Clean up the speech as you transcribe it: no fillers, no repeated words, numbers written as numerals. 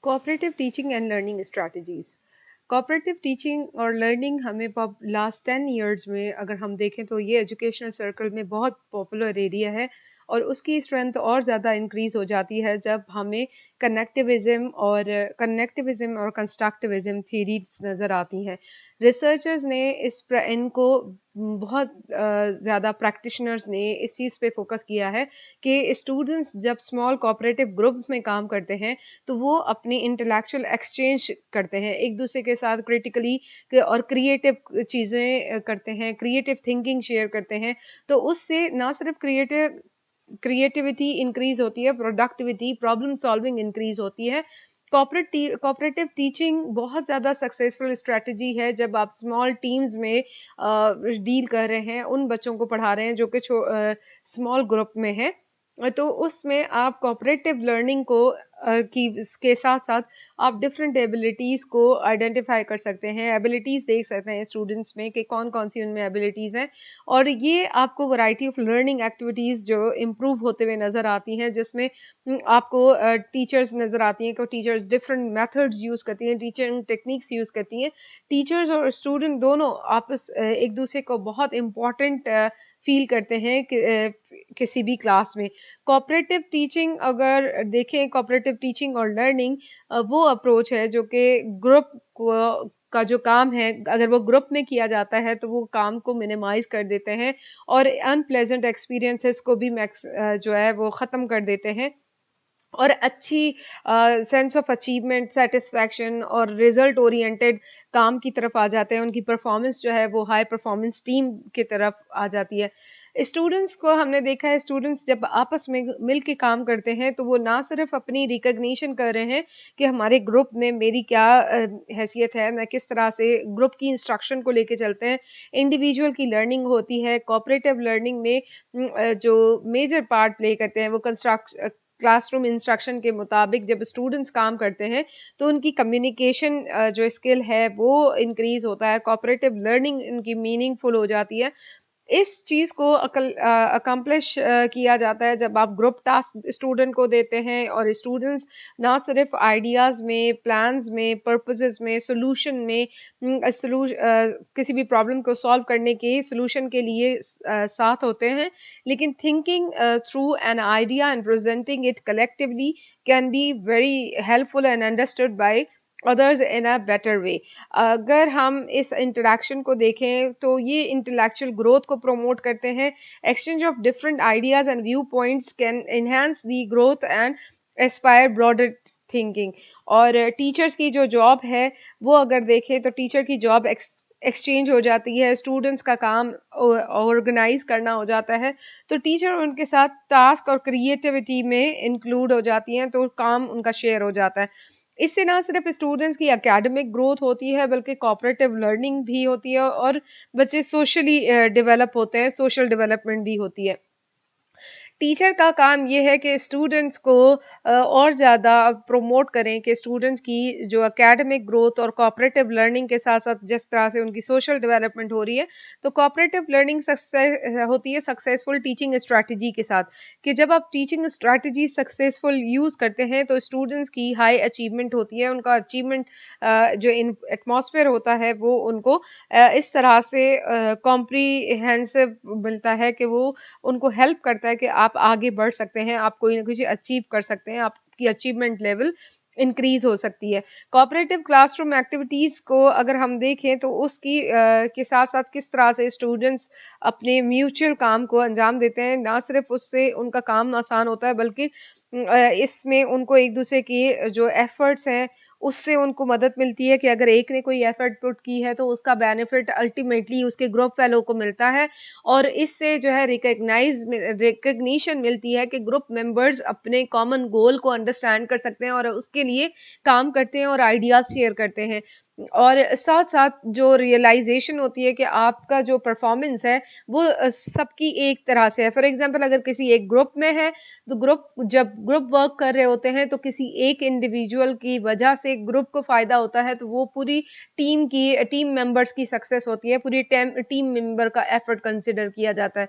Cooperative teaching and learning strategies. Cooperative teaching और learning हमें last 10 years में अगर हम देखें तो ये एजुकेशनल सर्कल में बहुत पॉपुलर एरिया है, और उसकी स्ट्रेंथ और ज़्यादा इंक्रीज हो जाती है जब हमें कनेक्टिविज्म और कंस्ट्रक्टिविज्म थीरीज नज़र आती हैं। रिसर्चर्स ने इनको बहुत ज़्यादा प्रैक्टिशनर्स ने इस चीज़ पे फोकस किया है कि स्टूडेंट्स जब स्मॉल कोऑपरेटिव ग्रुप में काम करते हैं तो वो अपनी इंटेलेक्चुअल एक्सचेंज करते हैं एक दूसरे के साथ क्रिटिकली और क्रिएटिव चीज़ें करते हैं, क्रिएटिव थिंकिंग शेयर करते हैं। तो उससे ना सिर्फ क्रिएटिविटी इंक्रीज होती है, प्रोडक्टिविटी, प्रॉब्लम सॉल्विंग इंक्रीज होती है। कोऑपरेटिव टीचिंग बहुत ज़्यादा सक्सेसफुल स्ट्रेटजी है जब आप स्मॉल टीम्स में डील कर रहे हैं, उन बच्चों को पढ़ा रहे हैं जो कि स्मॉल ग्रुप में है। तो उसमें आप कोऑपरेटिव लर्निंग को की इसके साथ-साथ आप डिफरेंट एबिलिटीज़ को आइडेंटिफ़ाई कर सकते हैं, एबिलिटीज़ देख सकते हैं स्टूडेंट्स में कि कौन-कौन सी उनमें एबिलिटीज़ हैं, और ये आपको वैरायटी ऑफ लर्निंग एक्टिविटीज़ जो इम्प्रूव होते हुए नज़र आती हैं, जिसमें आपको टीचर्स नज़र आती हैं कि टीचर्स डिफरेंट मेथड्स यूज़ करती हैं, टीचिंग टेक्निक्स यूज़ करती हैं। टीचर्स और स्टूडेंट दोनों एक दूसरे को बहुत इम्पोर्टेंट फ़ील करते हैं कि किसी भी क्लास में। कोऑपरेटिव टीचिंग अगर देखें, कोऑपरेटिव टीचिंग और लर्निंग वो अप्रोच है जो कि ग्रुप को का जो काम है, अगर वो ग्रुप में किया जाता है तो वो काम को मिनिमाइज़ कर देते हैं और अनप्लेज़ेंट एक्सपीरियंसेस को भी जो है वो ख़त्म कर देते हैं, और अच्छी सेंस ऑफ अचीवमेंट, सैटिस्फैक्शन और रिज़ल्ट ओरिएंटेड काम की तरफ आ जाते हैं। उनकी परफ़ॉर्मेंस जो है वो हाई परफ़ॉर्मेंस टीम की तरफ आ जाती है। स्टूडेंट्स को हमने देखा है, स्टूडेंट्स जब आपस में मिल के काम करते हैं तो वो ना सिर्फ़ अपनी रिकॉग्निशन कर रहे हैं कि हमारे ग्रुप में मेरी क्या हैसियत है, मैं किस तरह से ग्रुप की इंस्ट्रक्शन को लेके चलते हैं। इंडिविजुअल की लर्निंग होती है, कोऑपरेटिव लर्निंग में जो मेजर पार्ट प्ले करते हैं वो क्लासरूम इंस्ट्रक्शन के मुताबिक जब स्टूडेंट्स काम करते हैं तो उनकी कम्युनिकेशन जो स्किल है वो इंक्रीज होता है, कोऑपरेटिव लर्निंग उनकी मीनिंगफुल हो जाती है। इस चीज़ को अकम्प्लिश किया जाता है जब आप ग्रुप टास्क स्टूडेंट को देते हैं और स्टूडेंट्स ना सिर्फ आइडियाज़ में, प्लान्स में, पर्पसेस में, सॉल्यूशन में किसी भी प्रॉब्लम को सॉल्व करने के सॉल्यूशन के लिए साथ होते हैं, लेकिन thinking through an idea and presenting it collectively can be very helpful and understood by others in a better way. अगर हम इस इंटरैक्शन को देखें तो ये इंटेलेक्चुअल ग्रोथ को प्रमोट करते हैं। Exchange of different ideas and view points can enhance the growth and Aspire broader thinking. और टीचर्स की जो जॉब है वो अगर देखें तो टीचर की जॉब एक्सचेंज हो जाती है, स्टूडेंट्स का काम ऑर्गेनाइज करना हो जाता है, तो टीचर उनके साथ टास्क और क्रिएटिविटी में इंक्लूड हो जाती हैं, तो काम उनका शेयर हो जाता है। इससे ना सिर्फ स्टूडेंट्स की एकेडमिक ग्रोथ होती है बल्कि कोऑपरेटिव लर्निंग भी होती है, और बच्चे सोशली डेवलप होते हैं, सोशल डेवलपमेंट भी होती है। टीचर का काम ये है कि स्टूडेंट्स को और ज़्यादा प्रमोट करें कि स्टूडेंट्स की जो एकेडमिक ग्रोथ और कोऑपरेटिव लर्निंग के साथ-साथ जिस तरह से उनकी सोशल डेवलपमेंट हो रही है, तो कोऑपरेटिव लर्निंग होती है सक्सेसफुल टीचिंग स्ट्रैटेजी के साथ, कि जब आप टीचिंग स्ट्रैटेजी सक्सेसफुल यूज़ करते हैं, तो स्टूडेंट्स की हाई अचीवमेंट होती है, उनका अचीवमेंट जो इन एटमॉस्फेयर होता है, वो उनको इस तरह से कॉम्प्रिहेंसिव मिलता है कि वो उनको हेल्प करता है कि आप आगे बढ़ सकते हैं, आप कोई ना कुछ अचीव कर सकते हैं, आपकी अचीवमेंट लेवल इंक्रीज़ हो सकती है। कोऑपरेटिव क्लासरूम एक्टिविटीज़ को अगर हम देखें तो उसकी के साथ-साथ किस तरह से स्टूडेंट्स अपने म्यूचुअल काम को अंजाम देते हैं, ना सिर्फ़ उससे उनका काम आसान होता है बल्कि इसमें उनको एक-दूसरे की जो एफ़र्ट्स हैं, उससे उनको मदद मिलती है कि अगर एक ने कोई एफ़र्ट पुट की है, तो उसका बेनिफिट अल्टीमेटली उसके ग्रुप फेलो को मिलता है, और इससे जो है रिकॉग्निशन मिलती है कि ग्रुप मेंबर्स अपने कॉमन गोल को अंडरस्टैंड कर सकते हैं और उसके लिए काम करते हैं और आइडियाज़ शेयर करते हैं। और साथ-साथ जो रियलाइज़ेशन होती है कि आपका जो परफ़ॉर्मेंस है, वो सबकी एक तरह से है। फॉर एग्ज़ाम्पल अगर किसी एक ग्रुप में है, तो जब ग्रुप वर्क कर रहे होते हैं, तो किसी एक इंडिविजुअल की वजह से ग्रुप को फ़ायदा होता है, तो वो पूरी टीम मेंबर्स की सक्सेस होती है, पूरी टीम मेंबर का एफ़र्ट कंसिडर किया जाता है।